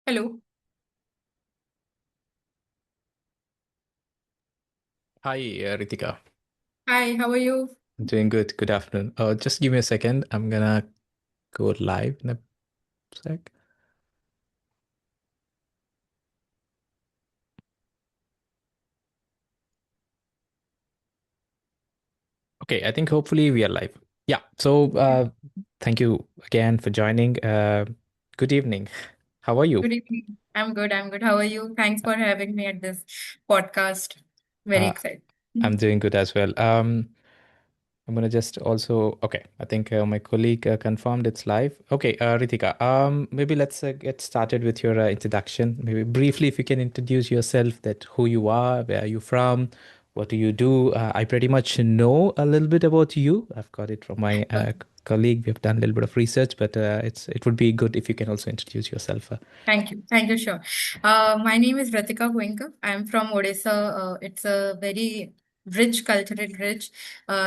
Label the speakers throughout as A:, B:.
A: Hello.
B: Hi, Ritika.
A: Hi, how are you?
B: I'm doing good. Good afternoon. Just give me a second. I'm gonna go live in a sec. Okay, I think hopefully we are live. Yeah. So, thank you again for joining. Good evening. How are you?
A: Good evening. I'm good. I'm good. How are you? Thanks for having me at this podcast. Very
B: Uh,
A: excited.
B: I'm doing good as well. I'm gonna just also okay. I think my colleague confirmed it's live. Okay, Ritika. Maybe let's get started with your introduction. Maybe briefly, if you can introduce yourself, that who you are, where are you from, what do you do? I pretty much know a little bit about you. I've got it from my colleague. We've done a little bit of research, but it would be good if you can also introduce yourself.
A: Thank you. Thank you. Sure. My name is Ritika Goenka. I'm from Odisha. It's a very rich, culturally rich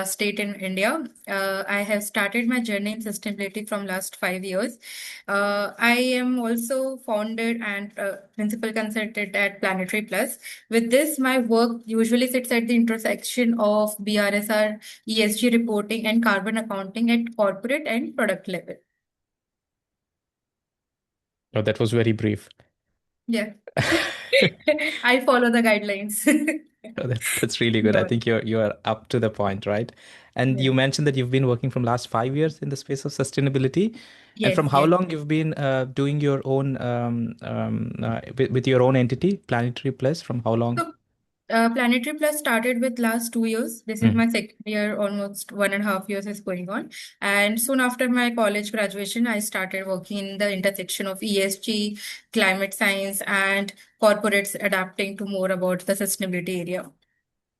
A: state in India. I have started my journey in sustainability from last 5 years. I am also founded and principal consultant at Planetary Plus. With this, my work usually sits at the intersection of BRSR, ESG reporting, and carbon accounting at corporate and product level.
B: Oh, that was very brief.
A: Yeah. I follow the guidelines.
B: Oh, that's really good. I
A: No.
B: think you're up to the point, right? And
A: Yeah.
B: you mentioned that you've been working from last 5 years in the space of sustainability. And
A: Yes,
B: from how
A: yes.
B: long you've been doing your own with your own entity, Planetary Plus? From how long?
A: So, Planetary Plus started with last 2 years. This is
B: Mhm.
A: my second year, almost 1.5 years is going on. And soon after my college graduation, I started working in the intersection of ESG, climate science, and corporates adapting to more about the sustainability area.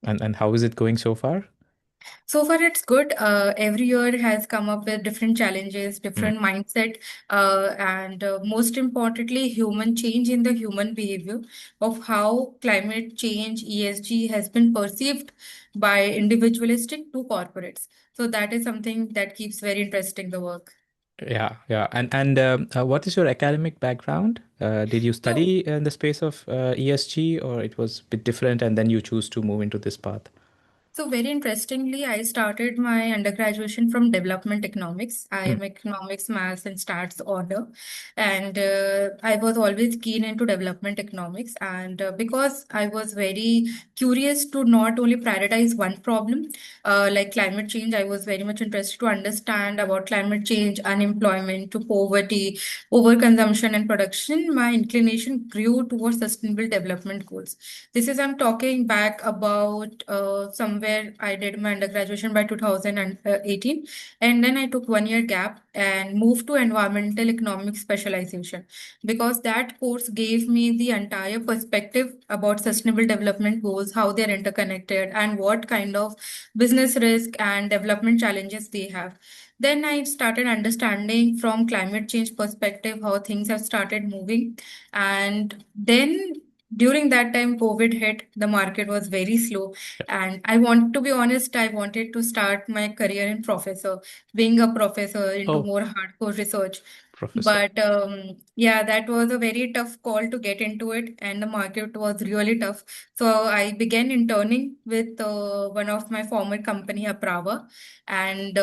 B: And how is it going so far?
A: So far, it's good. Every year has come up with different challenges,
B: Mm.
A: different mindset, and most importantly, human change in the human behavior of how climate change, ESG, has been perceived by individualistic to corporates. So that is something that keeps very interesting the work.
B: Yeah, yeah. And what is your academic background? Did you
A: So
B: study in the space of ESG, or it was a bit different, and then you choose to move into this path?
A: So very interestingly, I started my undergraduation from development economics. I
B: Mm.
A: am economics, maths, and stats order, and I was always keen into development economics. And because I was very curious to not only prioritize one problem, like climate change, I was very much interested to understand about climate change, unemployment, to poverty, overconsumption, and production. My inclination grew towards sustainable development goals. This is, I'm talking back about somewhere I did my undergraduation by 2018. And then I took 1 year gap and moved to environmental economics specialization because that course gave me the entire perspective about sustainable development goals, how they're interconnected, and what kind of business risk and development challenges they have. Then I started understanding from climate change perspective how things have started moving. And then during that time COVID hit, the market was very slow, and I want to be honest, I wanted to start my career in professor, being a professor into
B: Oh,
A: more hardcore research.
B: professor.
A: But yeah, that was a very tough call to get into it, and the market was really tough. So I began interning with one of my former company, Aprava, and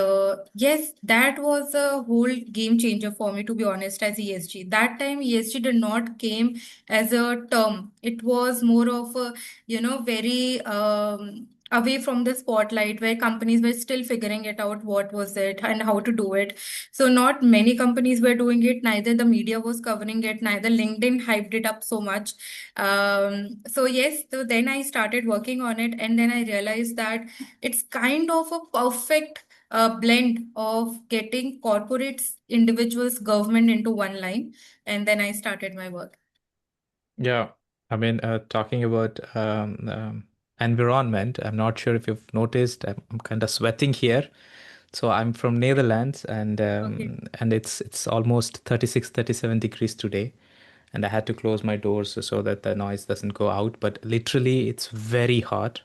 A: yes, that was a whole game changer for me, to be honest, as ESG. That time, ESG did not came as a term. It was more of a, very away from the spotlight where companies were still figuring it out what was it and how to do it. So not many companies were doing it, neither the media was covering it, neither LinkedIn hyped it up so much. So yes, so then I started working on it, and then I realized that it's kind of a perfect blend of getting corporates, individuals, government into one line. And then I started my work.
B: Yeah, I mean, talking about environment, I'm not sure if you've noticed, I'm kind of sweating here. So I'm from Netherlands,
A: Okay.
B: and it's almost 36, 37 degrees today, and I had to close my doors so that the noise doesn't go out. But literally, it's very hot.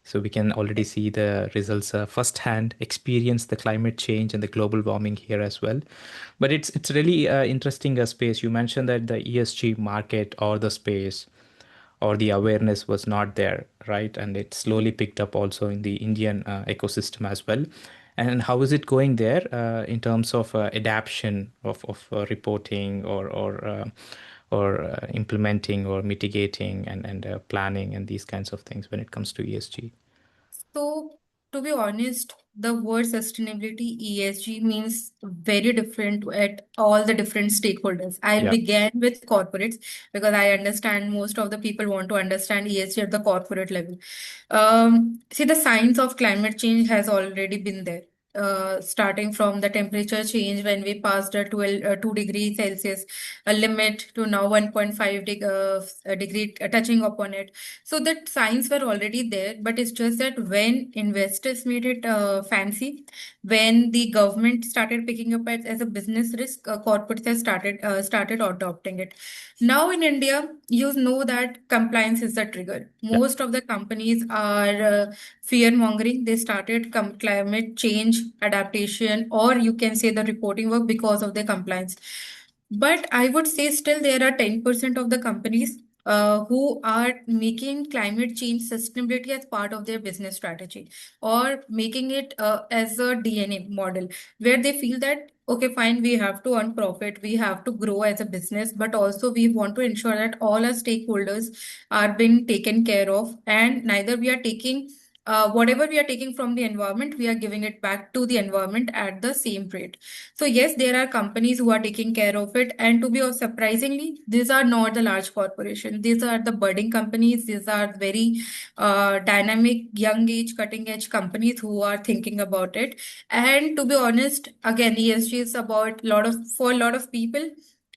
B: So we can already see the results firsthand, experience the climate change and the global warming here as well. But it's really interesting space. You mentioned that the ESG market or the space or the awareness was not there, right? And it slowly picked up also in the Indian ecosystem as well. And how is it going there in terms of adaptation of reporting or implementing or mitigating and planning and these kinds of things when it comes to ESG?
A: So, to be honest, the word sustainability, ESG, means very different at all the different stakeholders. I'll
B: Yeah,
A: begin with corporates because I understand most of the people want to understand ESG at the corporate level. See, the science of climate change has already been there. Starting from the temperature change when we passed a 2 degree Celsius a limit to now 1.5 degree touching upon it. So that signs were already there, but it's just that when investors made it fancy, when the government started picking up as a business risk, corporates have started adopting it. Now in India, you know that compliance is the trigger.
B: yeah.
A: Most of the companies are fear mongering. They started climate change adaptation, or you can say the reporting work because of the compliance. But I would say still there are 10% of the companies who are making climate change sustainability as part of their business strategy or making it as a DNA model where they feel that, okay, fine, we have to earn profit, we have to grow as a business, but also we want to ensure that all our stakeholders are being taken care of and neither we are taking. Whatever we are taking from the environment, we are giving it back to the environment at the same rate. So yes, there are companies who are taking care of it, and to be surprisingly, these are not the large corporations. These are the budding companies. These are very dynamic, young age, cutting edge companies who are thinking about it. And to be honest, again, ESG is about lot of for a lot of people.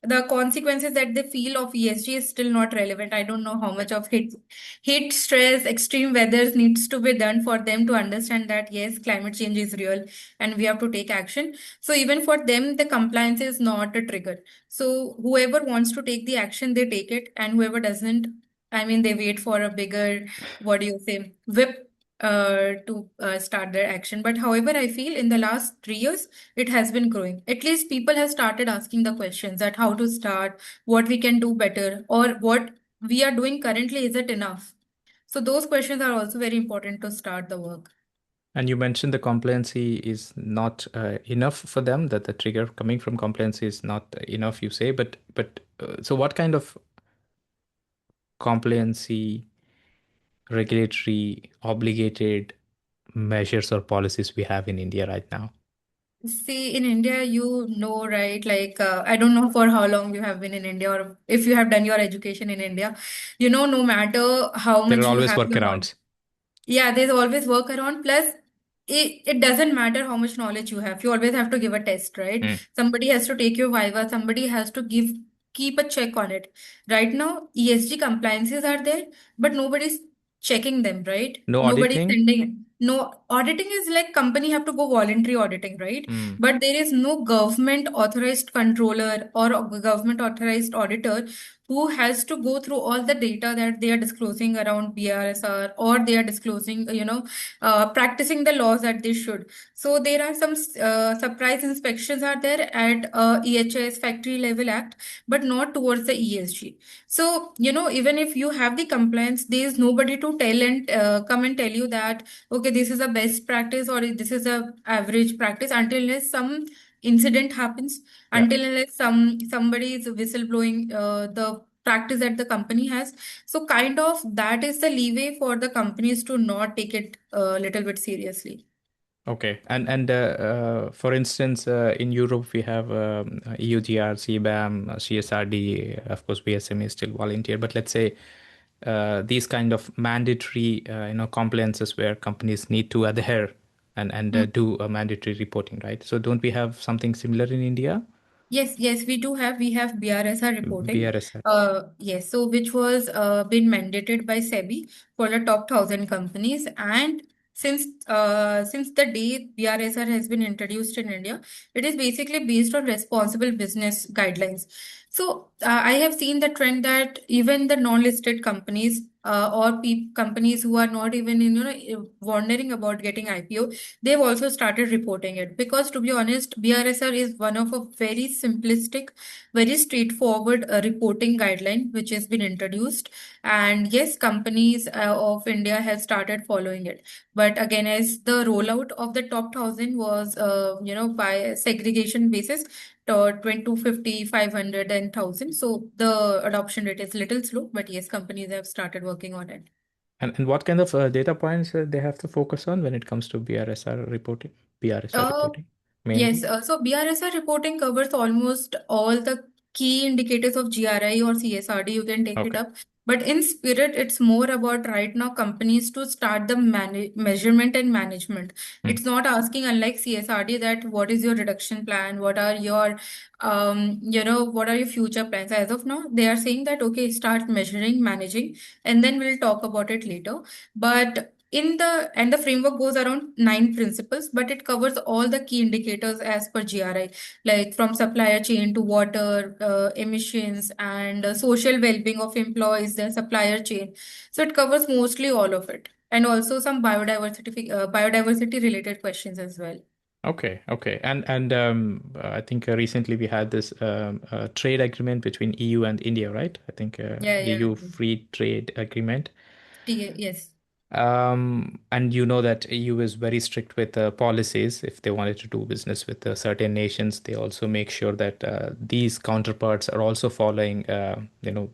A: The consequences that they feel of ESG is still not relevant. I don't know how much of heat, stress, extreme weathers needs to be done for them to understand that yes, climate change is real and we have to take action. So even for them, the compliance is not a trigger. So whoever wants to take the action, they take it, and whoever doesn't, I mean, they wait for a bigger, what do you say, whip to start their action. But however, I feel in the last 3 years, it has been growing. At least people have started asking the questions that how to start, what we can do better, or what we are doing currently, is it enough? So those questions are also very important to start the work.
B: And you mentioned the compliancy is not enough for them, that the trigger coming from compliancy is not enough, you say. But so what kind of compliancy, regulatory, obligated measures or policies we have in India right now?
A: See, in India, you know, right? Like, I don't know for how long you have been in India or if you have done your education in India, no matter how
B: There are
A: much you
B: always
A: have your knowledge.
B: workarounds.
A: Yeah, there's always workaround. Plus, it doesn't matter how much knowledge you have. You always have to give a test, right?
B: Mm.
A: Somebody has to take your viva. Somebody has to keep a check on it. Right now, ESG compliances are there, but nobody's checking them, right?
B: No
A: Nobody's
B: auditing.
A: sending it. No auditing is like company have to go voluntary auditing, right?
B: Mm.
A: But there is no government authorized controller or a government authorized auditor who has to go through all the data that they are disclosing around BRSR or they are disclosing, practicing the laws that they should. So there are some surprise inspections are there at EHS Factory Level Act, but not towards the ESG. So, even if you have the compliance, there is nobody to tell and come and tell you that, okay, this is a best practice or this is a average practice until unless some incident happens,
B: Yeah.
A: until unless somebody is whistleblowing the practice that the company has. So kind of that is the leeway for the companies to not take it a little bit seriously.
B: Okay. And for instance, in Europe we have EUGR, CBAM, CSRD. Of course, BSME is still volunteer. But let's say these kind of mandatory, compliances where companies need to adhere and do a mandatory reporting, right? So don't we have something similar in India?
A: Yes, yes, we do have. We have BRSR reporting.
B: BRSR.
A: Yes, so which was been mandated by SEBI for the top 1,000 companies. And since the day BRSR has been introduced in India, it is basically based on responsible business guidelines. So I have seen the trend that even the non-listed companies or companies who are not even in wondering about getting IPO, they've also started reporting it because to be honest, BRSR is one of a very simplistic, very straightforward reporting guideline which has been introduced, and yes, companies of India have started following it. But again, as the rollout of the top 1,000 was by segregation basis to 20 to 50, 500 and 1,000. So the adoption rate is little slow, but yes, companies have started working on it.
B: And what kind of data points they have to focus on when it comes to BRSR reporting? BRSR
A: Uh,
B: reporting
A: yes,
B: mainly.
A: so BRSR reporting covers almost all the key indicators of GRI or CSRD. You can take it
B: Okay.
A: up. But in spirit, it's more about right now companies to start the measurement and management.
B: Hmm.
A: It's not asking, unlike CSRD, that what is your reduction plan, what are your, what are your future plans. As of now, they are saying that okay, start measuring, managing, and then we'll talk about it later. But the framework goes around 9 principles, but it covers all the key indicators as per GRI, like from supplier chain to water emissions and social well-being of employees, their supplier chain. So it covers mostly all of it, and also some biodiversity related questions as well.
B: Okay, okay. And I think recently we had this trade agreement between EU and India, right? I think
A: Yeah, yeah.
B: EU free trade agreement.
A: Yes.
B: And you know that EU is very strict with policies. If they wanted to do business with certain nations, they also make sure that these counterparts are also following,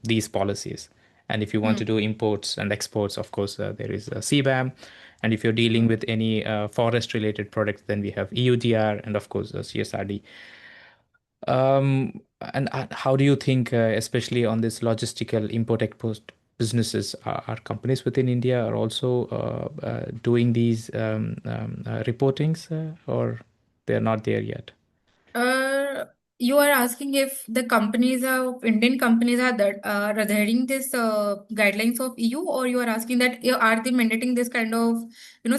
B: these policies. And if you want to
A: Hmm.
B: do imports and exports, of course, there is CBAM. And if you're dealing with any forest-related products, then we have EUDR and, of course, CSRD. And how do you think, especially on this logistical import-export businesses, are companies within India are also doing these reportings, or they're not there yet?
A: Uh, you are asking if the companies are Indian companies are that adhering this guidelines of EU, or you are asking that are they mandating this kind of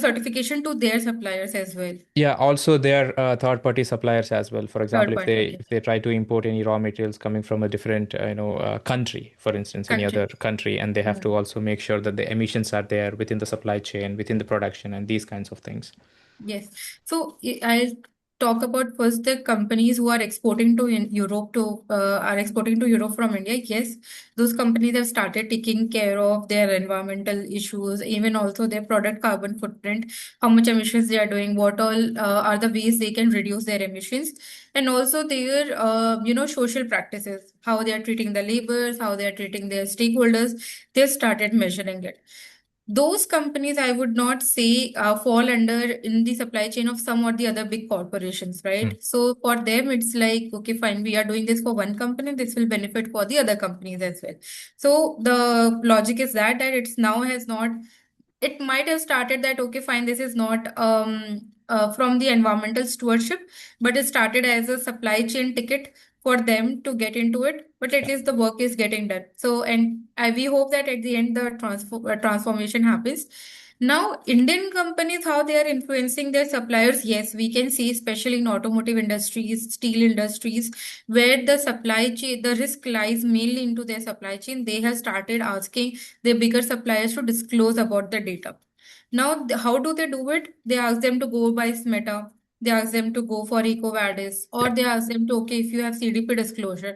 A: certification to their suppliers as well?
B: Yeah, also their third-party suppliers as well. For example,
A: Third
B: if
A: party,
B: they
A: okay.
B: if they try to import any raw materials coming from a different, country, for instance, any other
A: Country.
B: country, and they have
A: Yeah.
B: to also make sure that the emissions are there within the supply chain, within the production, and these kinds of things.
A: Yes. So I'll talk about first the companies who are exporting to Europe to are exporting to Europe from India. Yes, those companies have started taking care of their environmental issues, even also their product carbon footprint, how much emissions they are doing, what all are the ways they can reduce their emissions, and also their social practices, how they are treating the laborers, how they are treating their stakeholders. They've started measuring it. Those companies I would not say fall under in the supply chain of some or the other big corporations,
B: Hmm.
A: right? So for them it's like okay, fine, we are doing this for one company, this will benefit for the other companies as well. So the logic is that it's now has not, it might have started that okay, fine, this is not from the environmental stewardship, but it started as a supply chain ticket for them to get into it, but at
B: Yeah.
A: least the work is getting done. So and we hope that at the end the transformation happens. Now Indian companies, how they are influencing their suppliers, yes, we can see especially in automotive industries, steel industries, where the supply chain, the risk lies mainly into their supply chain. They have started asking their bigger suppliers to disclose about the data. Now, how do they do it? They ask them to go by SMETA. They ask them to go for EcoVadis, or
B: Yeah.
A: they ask them to, okay, if you have CDP disclosure.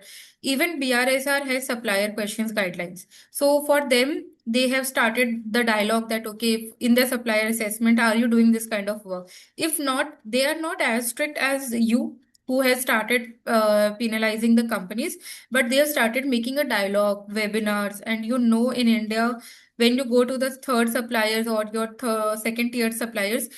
A: Even BRSR has supplier questions guidelines. So for them, they have started the dialogue that, okay, in the supplier assessment, are you doing this kind of work? If not, they are not as strict as you, who has started penalizing the companies, but they have started making a dialogue, webinars, and in India, when you go to the third suppliers or your second tier suppliers,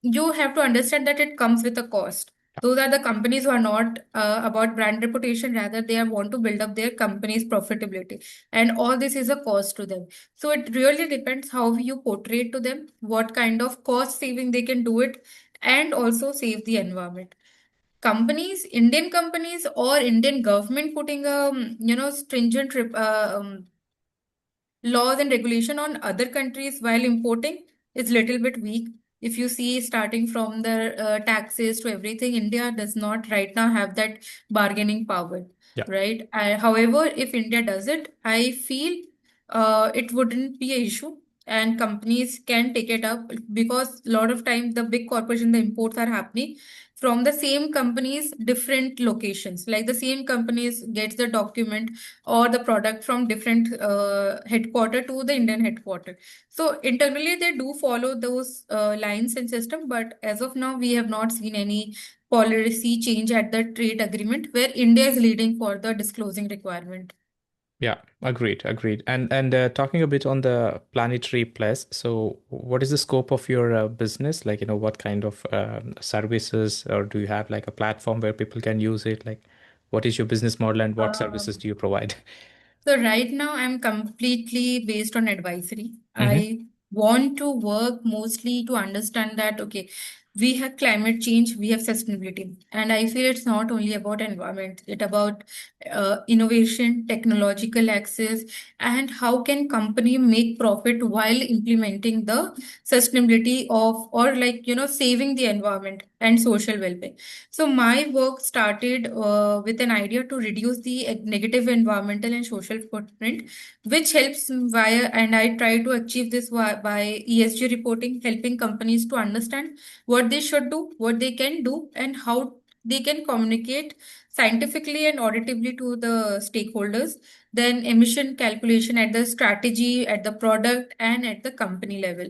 A: you have to understand that it comes with a cost. Those are the companies who are not about brand reputation, rather they want to build up their company's profitability, and all this is a cost to them. So it really depends how you portray it to them, what kind of cost saving they can do it, and also save the environment. Companies, Indian companies or Indian government putting stringent laws and regulation on other countries while importing is little bit weak. If you see, starting from the taxes to everything, India does not right now have that bargaining power,
B: Yeah.
A: right? However, if India does it, I feel it wouldn't be an issue, and companies can take it up, because a lot of time the big corporation, the imports are happening from the same companies, different locations. Like the same companies gets the document or the product from different headquarter to the Indian headquarter. So internally they do follow those lines and system, but as of now we have not seen any policy change at the trade agreement where India is leading for the disclosing requirement.
B: Yeah, agreed, agreed. And talking a bit on the Planetary Plus, so what is the scope of your business? Like, what kind of services, or do you have like a platform where people can use it? Like, what is your business model and what services
A: Um,
B: do you provide?
A: So right now I'm completely based on advisory.
B: Hmm.
A: I want to work mostly to understand that, okay, we have climate change, we have sustainability, and I feel it's not only about environment, it's about innovation, technological access, and how can company make profit while implementing the sustainability of, or like, saving the environment and social well-being. So my work started with an idea to reduce the negative environmental and social footprint, which helps via, and I try to achieve this by ESG reporting, helping companies to understand what they should do, what they can do, and how they can communicate scientifically and auditively to the stakeholders. Then emission calculation at the strategy, at the product, and at the company level.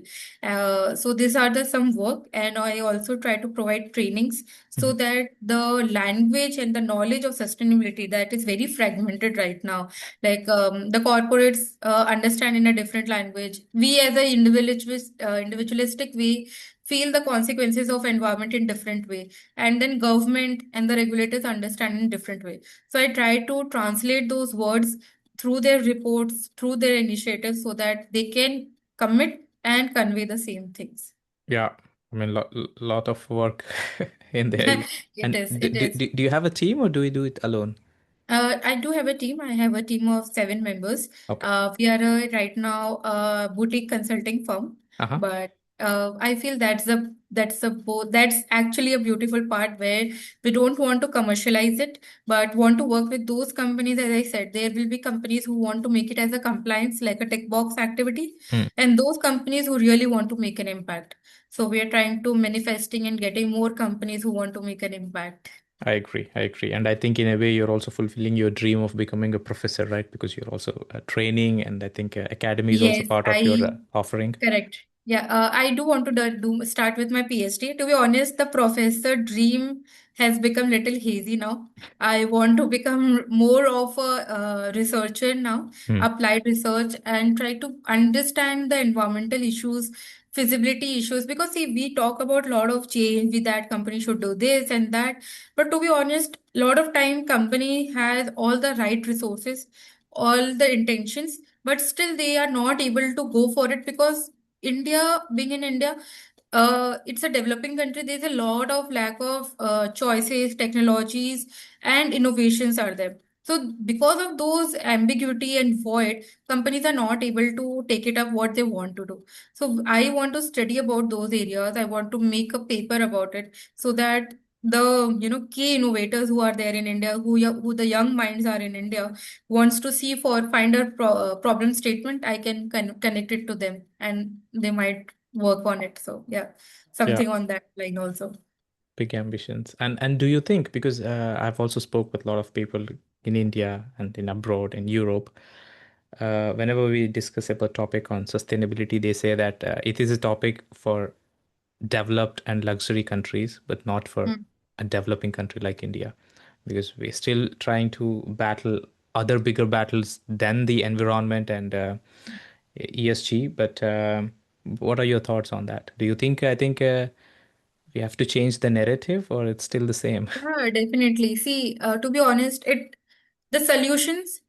A: So these are the some work, and I also try to provide trainings so
B: Hmm.
A: that the language and the knowledge of sustainability that is very fragmented right now, like the corporates understand in a different language, we as a individualistic we feel the consequences of environment in different way, and then government and the regulators understand in different way. So I try to translate those words through their reports, through their initiatives, so that they can commit and convey the same things.
B: Yeah, I mean, lot of work in there.
A: It
B: And
A: is, it is.
B: do you have a team or do you do it alone?
A: I do have a team. I have a team of 7 members.
B: Okay.
A: We are right now a boutique consulting firm,
B: Uh-huh.
A: but I feel that's actually a beautiful part where we don't want to commercialize it, but want to work with those companies. As I said, there will be companies who want to make it as a compliance, like a tick box activity,
B: Hmm.
A: and those companies who really want to make an impact. So we are trying to manifesting and getting more companies who want to make an impact.
B: I agree. I agree. And I think in a way you're also fulfilling your dream of becoming a professor, right? Because you're also training, and I think academy is also
A: Yes,
B: part of your
A: I
B: offering.
A: correct. Yeah, I do want to start with my PhD. To be honest, the professor dream has become little hazy now. I want to become more of a researcher now,
B: Hmm.
A: applied research, and try to understand the environmental issues, feasibility issues. Because see, we talk about a lot of change, with that company should do this and that. But to be honest, a lot of time company has all the right resources, all the intentions, but still they are not able to go for it, because India, being in India, it's a developing country. There's a lot of lack of choices, technologies, and innovations are there. So because of those ambiguity and void, companies are not able to take it up what they want to do. So I want to study about those areas. I want to make a paper about it, so that the key innovators who are there in India, who the young minds are in India, wants to see for find a problem statement, I can connect it to them and they might work on it. So yeah,
B: Yeah.
A: something on that line also.
B: Big ambitions. And do you think, because I've also spoke with a lot of people in India and in abroad in Europe, whenever we discuss about topic on sustainability, they say that it is a topic for developed and luxury countries, but not for
A: Mm.
B: a developing country like India, because we're still trying to battle other bigger battles than the environment and ESG. But what are your thoughts on that? Do you think, I think we have to change the narrative, or it's still the same?
A: Yeah, definitely. See, to be honest,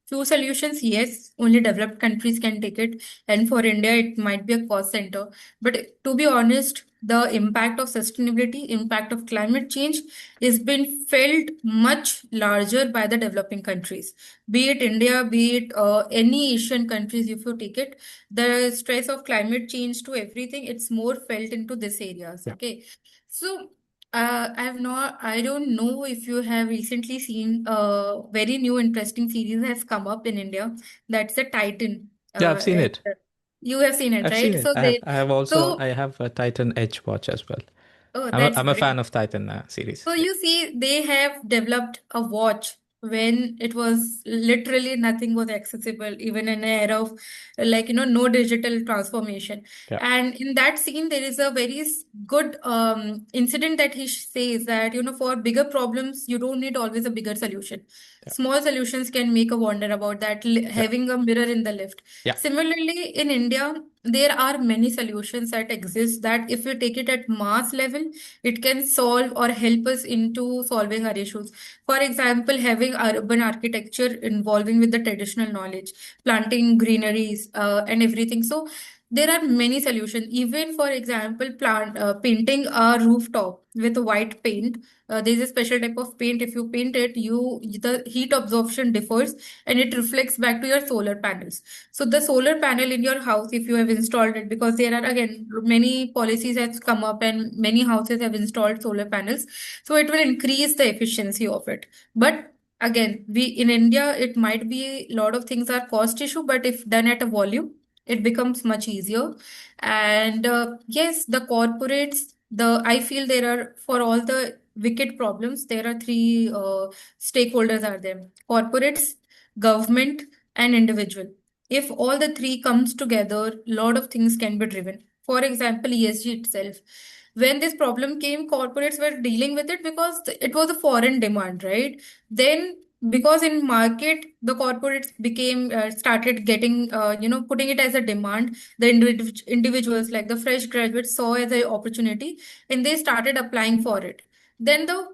A: few solutions, yes, only developed countries can take it, and for India, it might be a cost center. But to be honest, the impact of sustainability, impact of climate change is being felt much larger by the developing countries. Be it India, be it any Asian countries, if you take it, the stress of climate change to everything, it's more felt into these areas.
B: Yeah.
A: Okay. So I don't know if you have recently seen a very new interesting series has come up in India. That's the Titan.
B: Yeah, I've seen
A: And
B: it.
A: you have seen it,
B: I've seen
A: right?
B: it.
A: So they,
B: I
A: so,
B: have a Titan Edge watch as well.
A: oh, that's
B: I'm a fan
A: great.
B: of Titan series.
A: So
B: Yeah.
A: you see, they have developed a watch when it was literally nothing was accessible, even in an era of no digital transformation.
B: Yeah.
A: And in that scene, there is a very good incident that he says that, for bigger problems, you don't need always a bigger solution.
B: Yeah.
A: Small solutions can make a wonder about that,
B: Yeah.
A: having a mirror in the lift.
B: Yeah.
A: Similarly, in India, there are many solutions that exist that if we take it at mass level, it can solve or help us into solving our issues. For example, having urban architecture involving with the traditional knowledge, planting greeneries and everything. So there are many solutions. Even for example, painting a rooftop with white paint. There is a special type of paint. If you paint it, the heat absorption differs and it reflects back to your solar panels. So the solar panel in your house, if you have installed it, because there are again many policies has come up and many houses have installed solar panels, so it will increase the efficiency of it. But again, we in India, it might be a lot of things are cost issue, but if done at a volume, it becomes much easier. And yes, the corporates, I feel there are for all the wicked problems, there are three stakeholders are there: corporates, government, and individual. If all the three comes together, lot of things can be driven. For example, ESG itself. When this problem came, corporates were dealing with it because it was a foreign demand, right? Then because in market the corporates became started getting putting it as a demand, the individuals like the fresh graduates saw as an opportunity and they started applying for it. Then the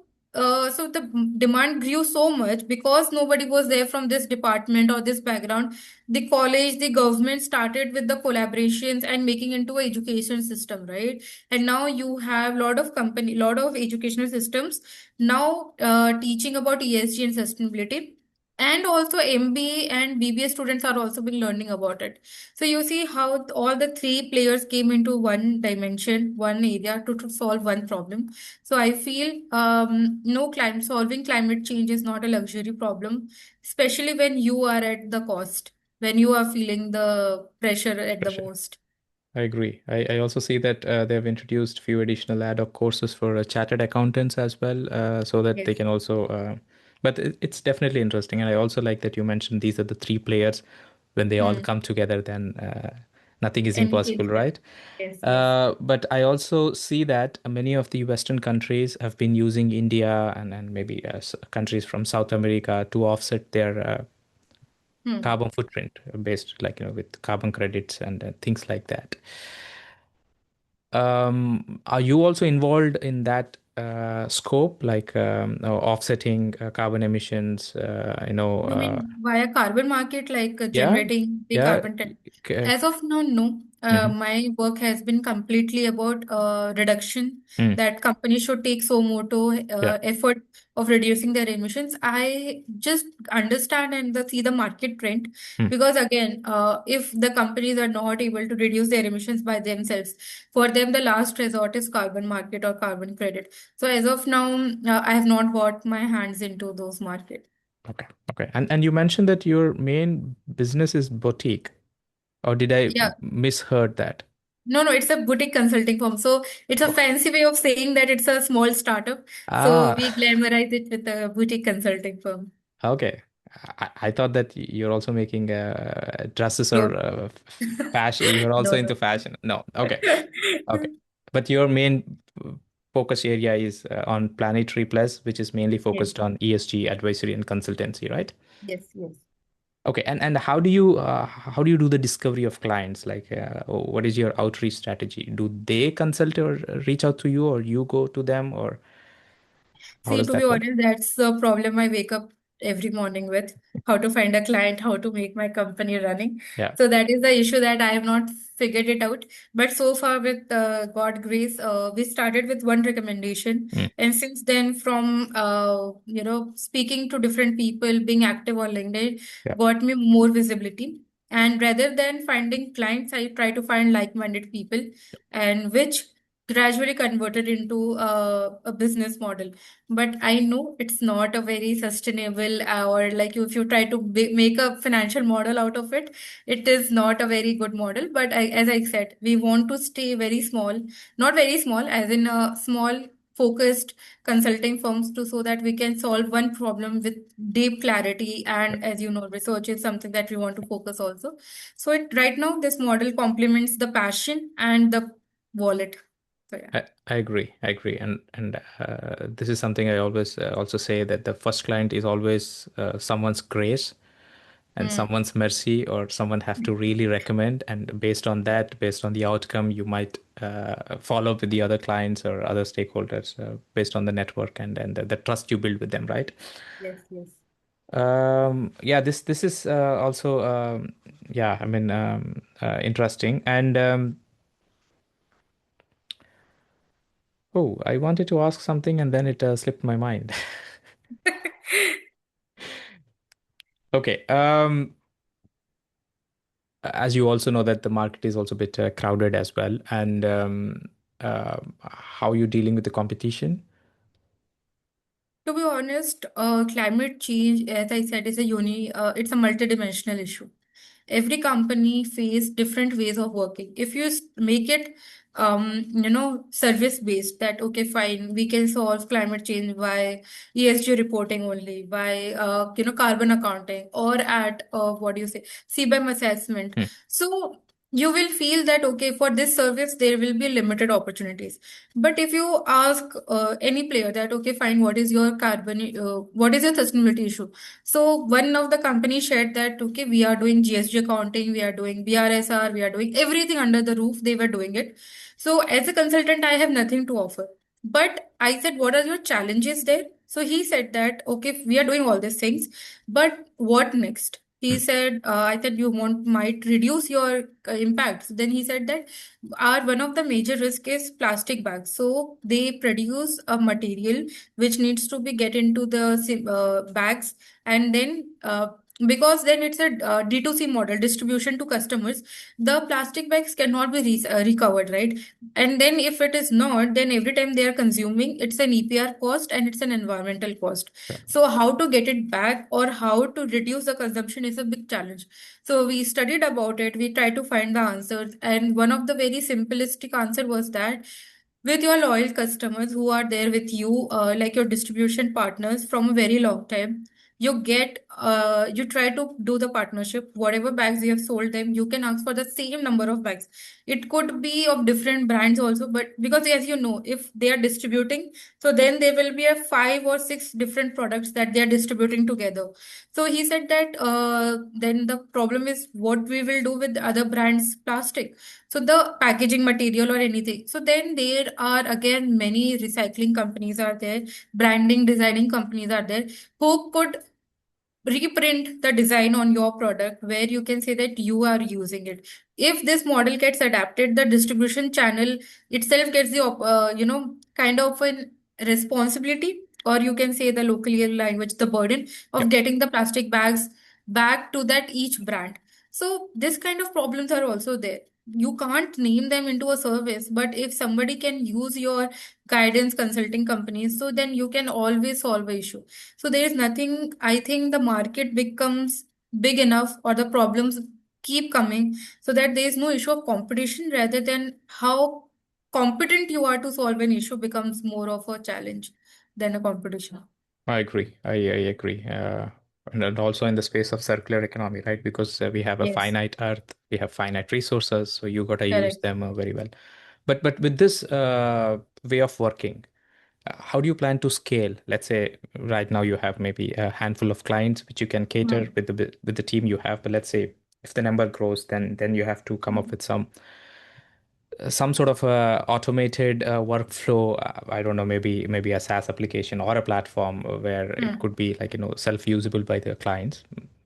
A: demand grew so much because nobody was there from this department or this background. The college, the government started with the collaborations and making into a education system, right? And now you have lot of educational systems now teaching about ESG and sustainability. And also MBA and BBA students are also been learning about it. So you see how all the three players came into one dimension, one area to solve one problem. So I feel no climate solving climate change is not a luxury problem, especially when you are at the cost, when you are feeling the pressure at
B: For
A: the
B: sure.
A: most.
B: I agree. I also see that they have introduced few additional ad hoc courses for chartered accountants as well, so that they
A: Yes.
B: can also. But it's definitely interesting, and I also like that you mentioned these are the three players. When they all
A: Hmm.
B: come together, then nothing is
A: Anything
B: impossible,
A: is done.
B: right?
A: Yes, yes.
B: But I also see that many of the Western countries have been using India and maybe countries from South America to offset their
A: Hmm.
B: carbon footprint based, like, with carbon credits and things like that. Are you also involved in that scope, like offsetting carbon emissions?
A: You mean via carbon market, like
B: Yeah,
A: generating the
B: yeah.
A: carbon credit?
B: Okay.
A: As of now, no.
B: Mm-hmm.
A: My work has been completely about reduction,
B: Mm,
A: that companies should take so moto
B: yeah.
A: effort of reducing their emissions. I just understand and see the market trend,
B: Mm.
A: because again, if the companies are not able to reduce their emissions by themselves, for them the last resort is carbon market or carbon credit. So as of now, I have not got my hands into those markets.
B: Okay. Okay. And you mentioned that your main business is boutique, or did I
A: Yeah.
B: misheard that?
A: No, no, it's a boutique consulting firm. So it's a
B: Oh.
A: fancy way of saying that it's a small startup. So
B: Ah,
A: we glamorize it with a boutique consulting firm.
B: okay. I thought that you're also making dresses
A: No,
B: or fashion. You're also
A: no,
B: into
A: no.
B: fashion. No. Okay. Okay. But your main focus area is on Planetary Plus, which is mainly
A: Yes,
B: focused on ESG advisory and consultancy, right?
A: yes, yes.
B: Okay. And how do you do the discovery of clients? Like, what is your outreach strategy? Do they consult or reach out to you, or you go to them, or how
A: See,
B: does
A: to be
B: that work?
A: honest, that's the problem I wake up. every morning with how to find a client, how to make my company running.
B: Yeah.
A: So that is the issue that I have not figured it out. But so far, with God grace, we started with one recommendation,
B: Mm.
A: and since then, from speaking to different people, being active on LinkedIn,
B: Yeah.
A: got me more visibility. And rather than finding clients, I try to find like-minded people, and which gradually converted into a business model. But I know it's not a very sustainable, or like if you try to make a financial model out of it, it is not a very good model. But as I said, we want to stay very small, not very small, as in a small focused consulting firms to, so that we can solve one problem with deep clarity.
B: Yeah.
A: And as you know, research is something that we want to focus also. So right now, this model complements the passion and the wallet. So yeah.
B: I agree. I agree. And this is something I always also say, that the first client is always someone's grace and
A: Hmm.
B: someone's mercy, or someone have to really recommend, and based on that, based on the outcome, you might follow up with the other clients or other stakeholders based on the network and the trust you build with them, right?
A: Yes, yes.
B: Yeah, this is also yeah, I mean, interesting. And oh, I wanted to ask something and then it slipped my mind. Okay. As you also know that the market is also a bit crowded as well, and how you dealing with the competition?
A: To be honest, climate change, as I said, is it's a multidimensional issue. Every company face different ways of working. If you make it, service based, that okay, fine, we can solve climate change by ESG reporting only, by carbon accounting, or at what do you say, CBAM assessment.
B: Hmm.
A: So you will feel that okay, for this service there will be limited opportunities. But if you ask any player that okay, fine, what is your sustainability issue? So one of the companies shared that okay, we are doing GSG accounting, we are doing BRSR, we are doing everything under the roof. They were doing it. So as a consultant, I have nothing to offer. But I said, what are your challenges there? So he said that okay, we are doing all these things, but what next? He
B: Hmm.
A: said, I said you want might reduce your impacts. Then he said that our one of the major risk is plastic bags. So they produce a material which needs to be get into the bags, and then because then it's a D2C model, distribution to customers, the plastic bags cannot be recovered, right? And then if it is not, then every time they are consuming, it's an EPR cost and it's an environmental cost.
B: Yeah.
A: So how to get it back or how to reduce the consumption is a big challenge. So we studied about it, we tried to find the answers, and one of the very simplistic answer was that with your loyal customers who are there with you, like your distribution partners from a very long time, you try to do the partnership. Whatever bags you have sold them, you can ask for the same number of bags. It could be of different brands also, but because as you know, if they are distributing, so then there will be a 5 or 6 different products that they are distributing together. So he said that then the problem is what we will do with other brands' plastic. So the packaging material or anything. So then there are again many recycling companies are there, branding, designing companies are there who could reprint the design on your product where you can say that you are using it. If this model gets adapted, the distribution channel itself gets the kind of a responsibility, or you can say the local language, the burden
B: Yeah.
A: of getting the plastic bags back to that each brand. So this kind of problems are also there. You can't name them into a service, but if somebody can use your guidance consulting companies, so then you can always solve a issue. So there is nothing, I think the market becomes big enough, or the problems keep coming, so that there is no issue of competition, rather than how competent you are to solve an issue becomes more of a challenge than a competition.
B: I agree. I agree. And also in the space of circular economy, right? Because we have a
A: Yes,
B: finite earth, we have finite resources, so you got to use
A: correct.
B: them very well. But with this way of working, how do you plan to scale? Let's say right now you have maybe a handful of clients which you can cater
A: Hmm.
B: with the team you have. But let's say if the number grows, then you have to come up with some some sort of automated workflow. I don't know, maybe a SaaS application or a platform where it
A: Hmm.
B: could be like, self-usable by the clients.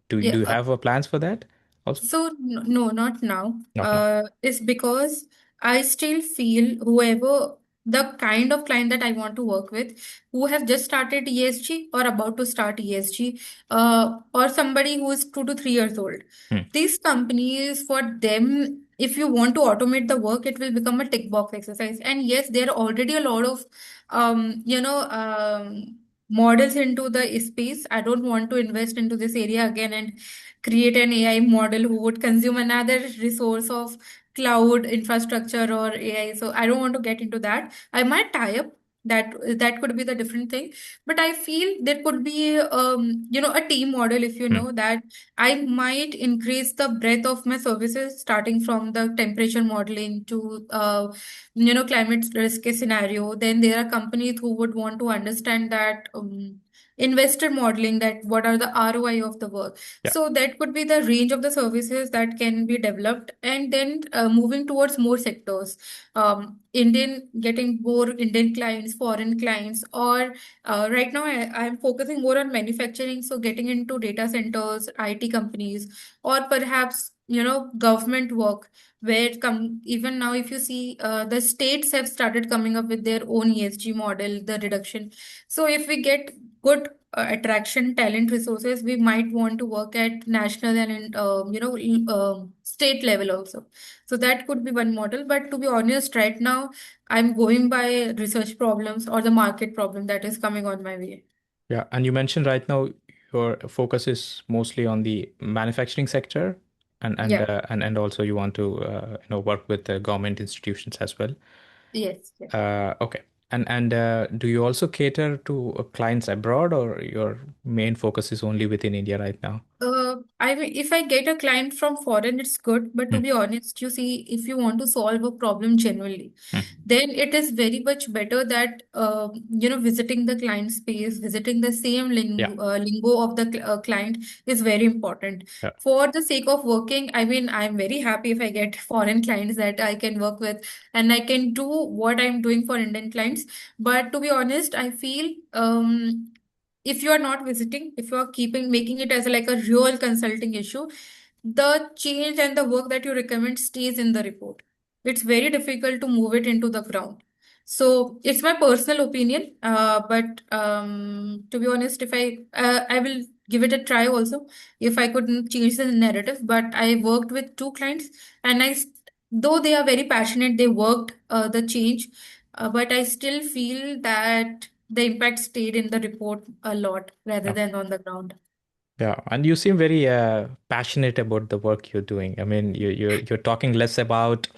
B: Do
A: Yeah.
B: you have plans for that also?
A: So no, not now.
B: Not now.
A: It's because I still feel whoever the kind of client that I want to work with, who have just started ESG or about to start ESG, or somebody who is 2 to 3 years old.
B: Hmm.
A: These companies, for them, if you want to automate the work, it will become a tick box exercise. And yes, there are already a lot of, models into the space. I don't want to invest into this area again and create an AI model who would consume another resource of cloud infrastructure or AI. So I don't want to get into that. I might tie up. That could be the different thing, but I feel there could be a team model, if you
B: Hmm.
A: know that I might increase the breadth of my services, starting from the temperature modeling to climate risk scenario. Then there are companies who would want to understand that investor modeling, that what are the ROI of the work.
B: Yeah.
A: So that could be the range of the services that can be developed, and then moving towards more sectors. Getting more Indian clients, foreign clients, or right now I'm focusing more on manufacturing, so getting into data centers, IT companies, or perhaps government work, where come even now, if you see, the states have started coming up with their own ESG model, the reduction. So if we get good attraction talent resources, we might want to work at national and state level also. So that could be one model, but to be honest, right now I'm going by research problems or the market problem that is coming on my way.
B: Yeah. And you mentioned right now your focus is mostly on the manufacturing sector,
A: Yeah.
B: and also you want to work with the government institutions as well.
A: Yes, yes.
B: Okay. And do you also cater to clients abroad, or your main focus is only within India right now?
A: I mean, if I get a client from foreign, it's good. But to
B: Hmm.
A: be honest, you see, if you want to solve a problem genuinely,
B: Hmm.
A: then it is very much better that visiting the client space, visiting the same
B: Yeah.
A: lingo of the client is very important.
B: Yeah.
A: For the sake of working, I mean, I'm very happy if I get foreign clients that I can work with, and I can do what I'm doing for Indian clients. But to be honest, I feel if you are not visiting, if you are keeping making it as like a real consulting issue, the change and the work that you recommend stays in the report. It's very difficult to move it into the ground. So it's my personal opinion, but to be honest, if I will give it a try also, if I couldn't change the narrative. But I worked with two clients, and though they are very passionate, they worked the change, but I still feel that the impact stayed in the report a lot rather
B: Yeah.
A: than on the ground.
B: Yeah, and you seem very passionate about the work you're doing. I mean, you're talking less about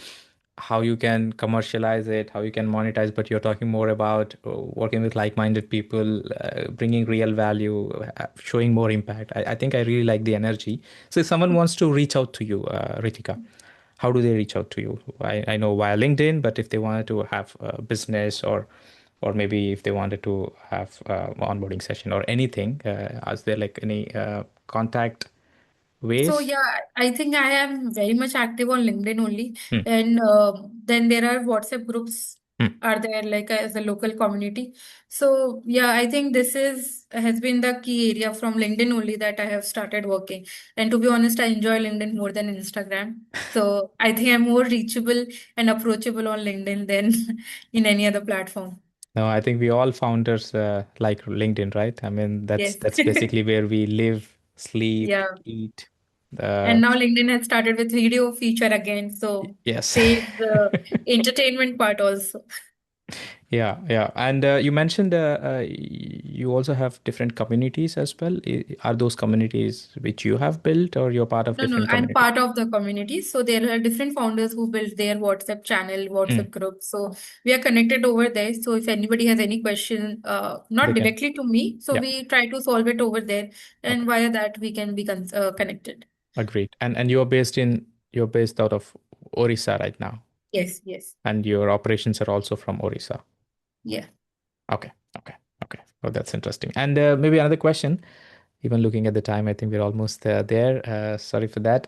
B: how you can commercialize it, how you can monetize, but you're talking more about working with like-minded people, bringing real value, showing more impact. I think I really like the energy. So if someone wants to reach out to you, Ritika, how do they reach out to you? I know via LinkedIn, but if they wanted to have a business, or maybe if they wanted to have onboarding session or anything, is there like any contact
A: So
B: ways?
A: yeah, I think I am very much active on LinkedIn only,
B: Hmm.
A: and then there are WhatsApp groups
B: Hmm.
A: are there like as a local community. So yeah, I think this is has been the key area from LinkedIn only that I have started working. And to be honest, I enjoy LinkedIn more than Instagram. So I think I'm more reachable and approachable on LinkedIn than in any other platform.
B: No, I think we all founders like LinkedIn, right? I mean, that's
A: Yes.
B: that's basically where we live, sleep,
A: Yeah.
B: eat.
A: And
B: Uh,
A: now LinkedIn has started with video feature again. So
B: yes.
A: save the entertainment part also.
B: Yeah, yeah. And you mentioned you also have different communities as well. Are those communities which you have built, or you're part of
A: No, no,
B: different
A: I'm
B: communities?
A: part of the community. So there are different founders who built their WhatsApp channel,
B: Hmm.
A: WhatsApp group. So we are connected over there. So if anybody has any question,
B: They
A: not
B: can.
A: directly to me, so
B: Yeah.
A: we try to solve it over there, and
B: Okay.
A: via that we can be connected.
B: Agreed. And you're based out of Orissa right now,
A: Yes, yes,
B: and your operations are also from Orissa.
A: yeah.
B: Okay. Okay. Okay. Oh, that's interesting. And maybe another question. Even looking at the time, I think we're almost there. Sorry for that.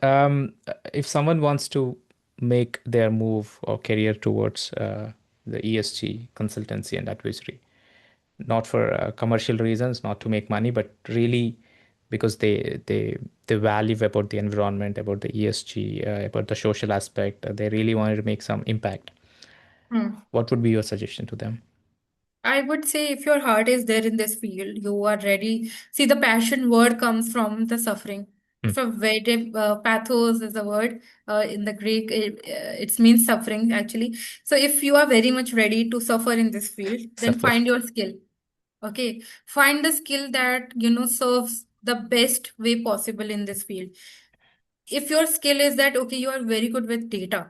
B: If someone wants to make their move or career towards the ESG consultancy and advisory, not for commercial reasons, not to make money, but really because they value about the environment, about the ESG, about the social aspect. They really wanted to make some impact.
A: Hmm.
B: What would be your suggestion to them?
A: I would say if your heart is there in this field, you are ready. See, the passion word comes from the suffering.
B: Hmm.
A: If a very pathos is a word in the Greek, it means suffering actually. So if you are very much ready to suffer in this field, then
B: Suffer.
A: find your skill. Okay, find the skill that serves the best way possible in this field. If your skill is that okay, you are very good with data,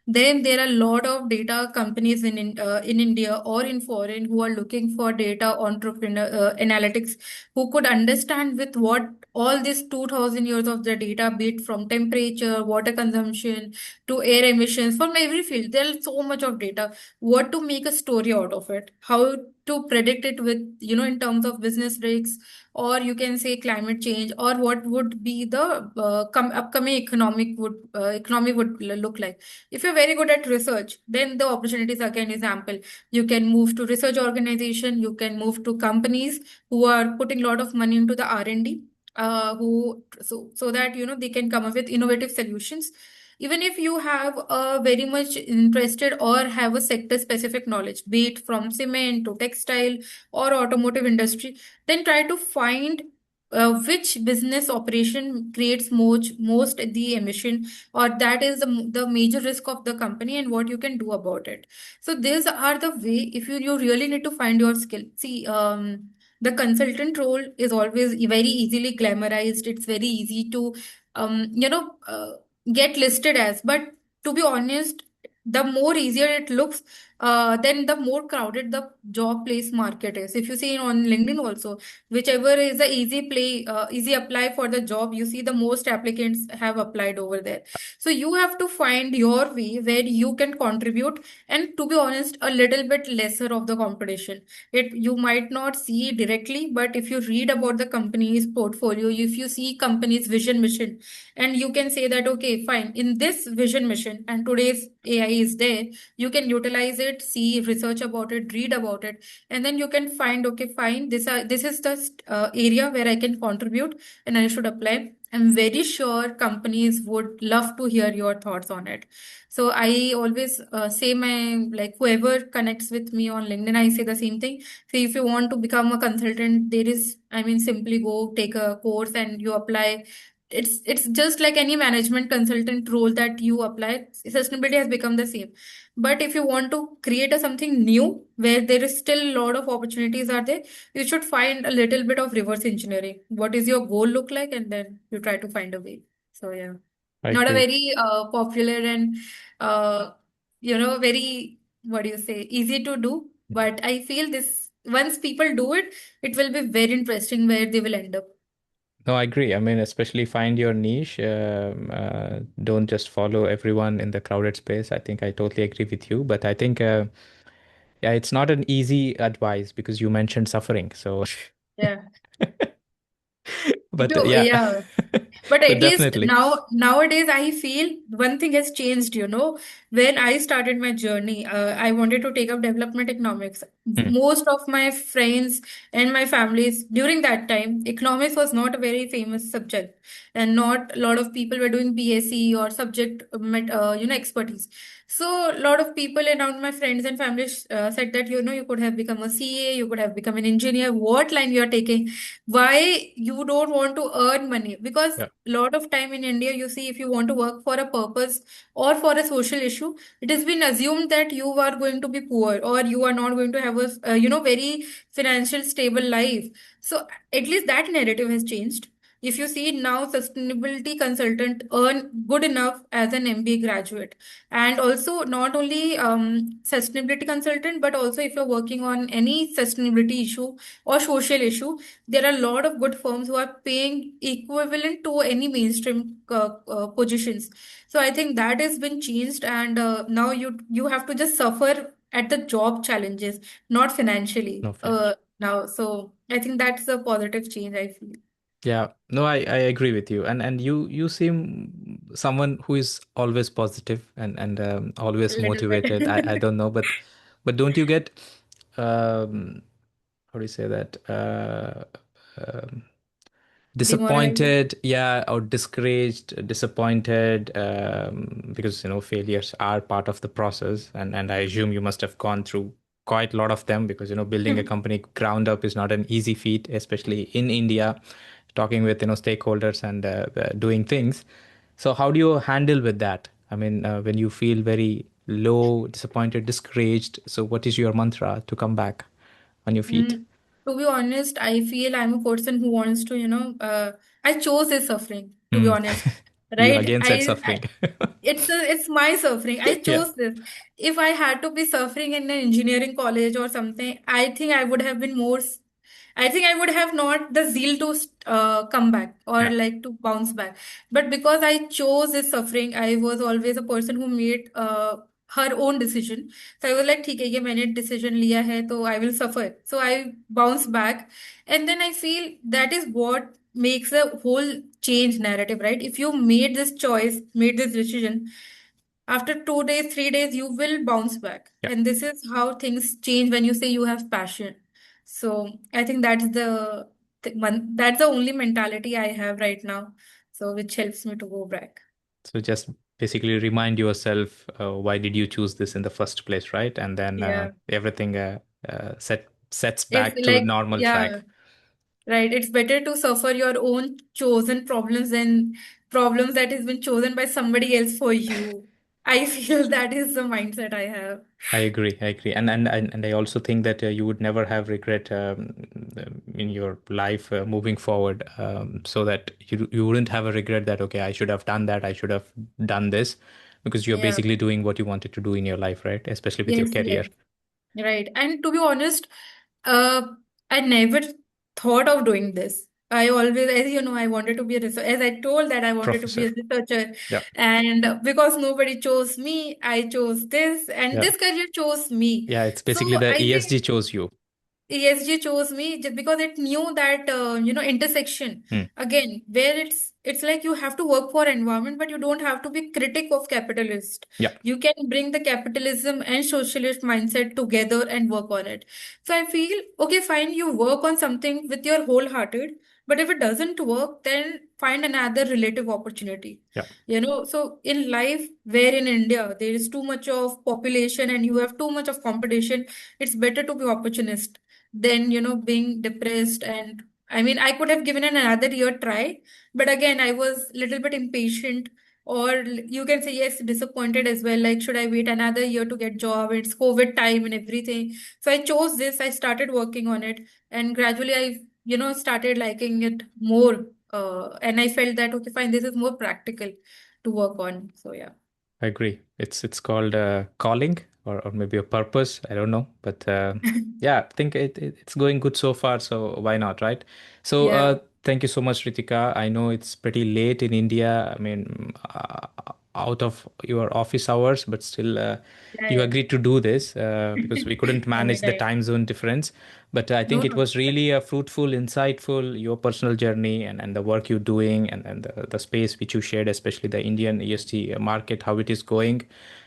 A: then there are a lot of data companies in India or in foreign who are looking for data entrepreneur analytics, who could understand with what all these 2000 years of the data, be it from temperature, water consumption to air emissions, from every field there is so much of data, what to make a story out of it, how to predict it with in terms of business risks, or you can say climate change, or what would be the upcoming economy would look like. If you're very good at research, then the opportunities again is ample. You can move to research organization, you can move to companies who are putting a lot of money into the R&D, who so that they can come up with innovative solutions. Even if you have a very much interested or have a sector specific knowledge, be it from cement to textile or automotive industry, then try to find which business operation creates most the emission, or that is the major risk of the company, and what you can do about it. So these are the way. If you really need to find your skill. See, the consultant role is always very easily glamorized. It's very easy to get listed as, but to be honest, the more easier it looks, then the more crowded the job place market is. If you see on LinkedIn also, whichever is the easy apply for the job, you see the most applicants have applied over there. So you have to find your way where you can contribute, and to be honest, a little bit lesser of the competition. It you might not see directly, but if you read about the company's portfolio, if you see company's vision mission, and you can say that okay, fine, in this vision mission and today's AI is there, you can utilize it, see research about it, read about it, and then you can find okay, fine, this is the area where I can contribute and I should apply. I'm very sure companies would love to hear your thoughts on it. So I always say my like whoever connects with me on LinkedIn, I say the same thing. See, if you want to become a consultant, there is, I mean, simply go take a course and you apply. It's just like any management consultant role that you apply. Sustainability has become the same. But if you want to create a something new where there is still a lot of opportunities are there, you should find a little bit of reverse engineering. What is your goal look like, and then you try to find a way. So yeah,
B: I
A: not a
B: agree.
A: very popular and very, what do you say, easy to do. But I feel this once people do it, it will be very interesting where they will end up.
B: No, I agree. I mean, especially find your niche. Don't just follow everyone in the crowded space. I think I totally agree with you. But I think, yeah, it's not an easy advice because you mentioned suffering. So,
A: Yeah.
B: but yeah,
A: Yeah. But
B: but
A: at least
B: definitely.
A: nowadays, I feel one thing has changed. When I started my journey, I wanted to take up development economics.
B: Hmm.
A: Most of my friends and my families during that time, economics was not a very famous subject, and not a lot of people were doing BSc or expertise. So a lot of people around my friends and family said that you could have become a CA, you could have become an engineer. What line you are taking? Why you don't want to earn money? Because
B: Yeah.
A: a lot of time in India, you see, if you want to work for a purpose or for a social issue, it has been assumed that you are going to be poor, or you are not going to have a very financial stable life. So at least that narrative has changed. If you see now, sustainability consultant earn good enough as an MBA graduate, and also not only sustainability consultant, but also if you're working on any sustainability issue or social issue, there are a lot of good firms who are paying equivalent to any mainstream positions. So I think that has been changed, and now you have to just suffer at the job challenges, not financially.
B: No financial.
A: Now, so I think that's a positive change, I feel.
B: Yeah, no, I agree with you, and you seem someone who is always positive and
A: A
B: always
A: little bit.
B: motivated. I don't know, but don't you get um how do you say that um
A: Demoralized.
B: disappointed, yeah, or discouraged, disappointed, because failures are part of the process, and I assume you must have gone through quite a lot of them, because building a company ground up is not an easy feat, especially in India, talking with stakeholders and doing things. So how do you handle with that? I mean, when you feel very low, disappointed, discouraged, so what is your mantra to come back on your feet?
A: Mm, to be honest, I feel I'm a person who wants to, I chose this suffering, to be
B: Hmm.
A: honest,
B: You
A: right?
B: again said suffering.
A: It's my suffering. I
B: Yeah.
A: chose this. If I had to be suffering in an engineering college or something, I think I would have been more. I think I would have not the zeal to come back or
B: Yeah.
A: like to bounce back. But because I chose this suffering, I was always a person who made her own decision. So I was like, ठीक है ये मैंने decision लिया है तो I will suffer. So I bounce back, and then I feel that is what makes a whole change narrative, right? If you made this choice, made this decision, after 2 days, 3 days, you will bounce back.
B: Yeah.
A: And this is how things change when you say you have passion. So I think that's one, that's the only mentality I have right now. So which helps me to go back.
B: So just basically remind yourself, why did you choose this in the first place, right? And then
A: Yeah.
B: everything sets
A: It's
B: back to
A: like,
B: normal
A: yeah,
B: track.
A: right. It's better to suffer your own chosen problems than problems that has been chosen by somebody else for you. I feel that is the mindset I have.
B: I agree. I agree. And I also think that you would never have regret in your life moving forward, so that you wouldn't have a regret that, okay, I should have done that, I should have done this, because you're
A: Yeah.
B: basically doing what you wanted to do in your life, right? Especially with your
A: Yes,
B: career.
A: yes. Right. And to be honest, uh, I never thought of doing this. I always, as you know, I wanted to be a researcher. As I told that I wanted to be
B: Professor.
A: a researcher.
B: Yeah.
A: And because nobody chose me, I chose this, and
B: Yeah.
A: this career chose me.
B: Yeah. It's
A: So
B: basically the
A: I think
B: ESG chose you.
A: ESG chose me just because it knew that intersection
B: Hmm.
A: again where it's like you have to work for environment, but you don't have to be critic of capitalist.
B: Yeah.
A: You can bring the capitalism and socialist mindset together and work on it. So I feel okay, fine, you work on something with your wholehearted, but if it doesn't work, then find another relative opportunity.
B: Yeah.
A: So in life, where in India there is too much of population and you have too much of competition, it's better to be opportunist than being depressed. And I mean, I could have given it another year try, but again I was little bit impatient, or you can say yes, disappointed as well, like should I wait another year to get job, it's COVID time and everything. So I chose this, I started working on it, and gradually I started liking it more, and I felt that okay, fine, this is more practical to work on. So yeah.
B: I agree. It's called calling, or maybe a purpose. I don't know, but yeah, I think it's going good so far. So why not, right? So
A: Yeah.
B: thank you so much, Ritika. I know it's pretty late in India. I mean, out of your office hours, but still,
A: Yeah,
B: you
A: yeah.
B: agreed to do this because we couldn't manage the
A: Anytime.
B: time zone difference. But I
A: No,
B: think it
A: no.
B: was really a fruitful, insightful, your personal journey and the work you're doing, and the space which you shared, especially the Indian ESG market, how it is going.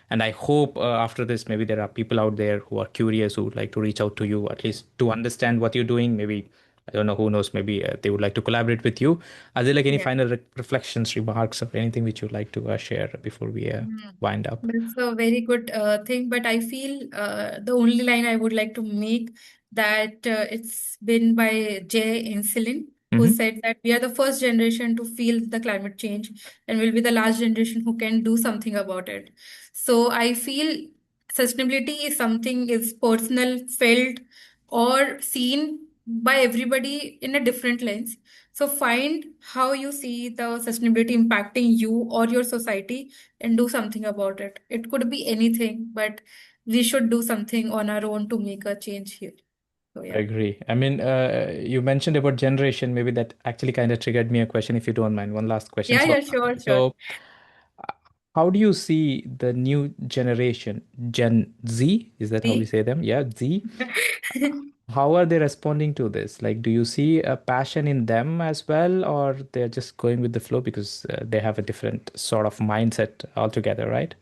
B: And I hope after this, maybe there are people out there who are curious, who would like to reach out to you, at least to understand what you're doing. Maybe, I don't know, who knows, maybe they would like to collaborate with you. Are there like any
A: Yeah.
B: final reflections, remarks, or anything which you'd like to share before we
A: Hmm.
B: wind up?
A: That's a very good thing, but I feel the only line I would like to make that it's been by Jay Insulin, who
B: Mm-hmm.
A: said that we are the first generation to feel the climate change and will be the last generation who can do something about it. So I feel sustainability is something is personal, felt, or seen by everybody in a different lens. So find how you see the sustainability impacting you or your society and do something about it. It could be anything, but we should do something on our own to make a change here. So
B: I
A: yeah.
B: agree. I mean, you mentioned about generation. Maybe that actually kind of triggered me a question, if you don't mind. One last question.
A: Yeah,
B: So,
A: yeah, sure, sure.
B: so uh, how do you see the new generation, Gen Z? Is that how we
A: See?
B: say them? Yeah, Z. How are they responding to this? Like, do you see a passion in them as well, or they're just going with the flow because they have a different sort of mindset altogether, right?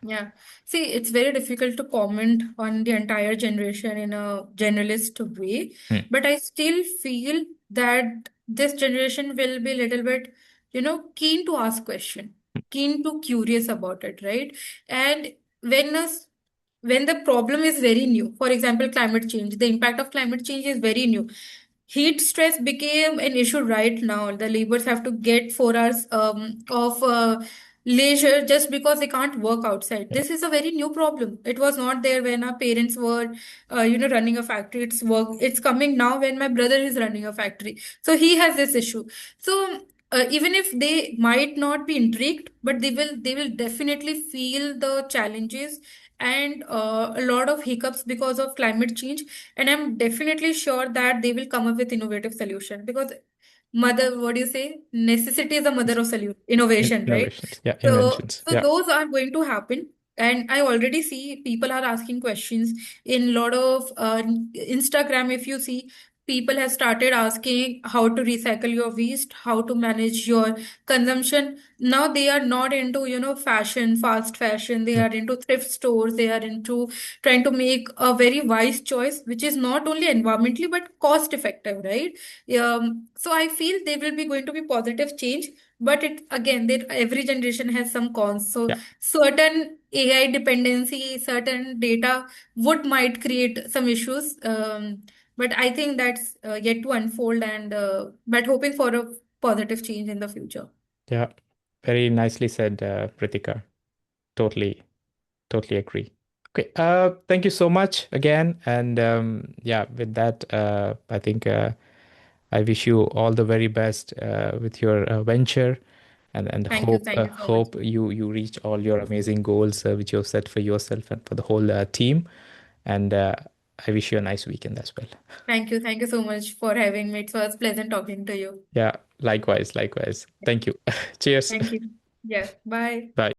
A: Yeah. See, it's very difficult to comment on the entire generation in a generalist way,
B: Hmm.
A: but I still feel that this generation will be a little bit, keen to ask question, keen to curious about it, right? And when us when the problem is very new, for example, climate change, the impact of climate change is very new. Heat stress became an issue right now. The laborers have to get 4 hours of leisure just because they can't work outside.
B: Yeah.
A: This is a very new problem. It was not there when our parents were, running a factory. It's coming now when my brother is running a factory. So he has this issue. So even if they might not be intrigued, but they will definitely feel the challenges and a lot of hiccups because of climate change, and I'm definitely sure that they will come up with innovative solution, because mother, what do you say, necessity is the mother of solution innovation, right?
B: Innovations. Yeah.
A: so
B: Inventions.
A: so
B: Yeah.
A: those are going to happen. And I already see people are asking questions in a lot of Instagram. If you see, people have started asking how to recycle your waste, how to manage your consumption. Now they are not into, fashion, fast fashion. They
B: Hmm.
A: are into thrift stores. They are into trying to make a very wise choice, which is not only environmentally but cost effective, right? So I feel there will be going to be positive change, but it again, every generation has some cons. So
B: Yeah.
A: certain AI dependency, certain data would might create some issues. But I think that's yet to unfold, and but hoping for a positive change in the future.
B: Yeah. Very nicely said, Pritika. Totally, totally agree. Okay. Thank you so much again. And yeah, with that, I think I wish you all the very best with your venture, and
A: Thank you so much.
B: hope you reach all your amazing goals which you've set for yourself and for the whole team. And I wish you a nice weekend as well.
A: Thank you so much for having me. It was pleasant talking to you.
B: Yeah, likewise, likewise. Thank you. Cheers.
A: Thank you. Yeah, bye.
B: Bye.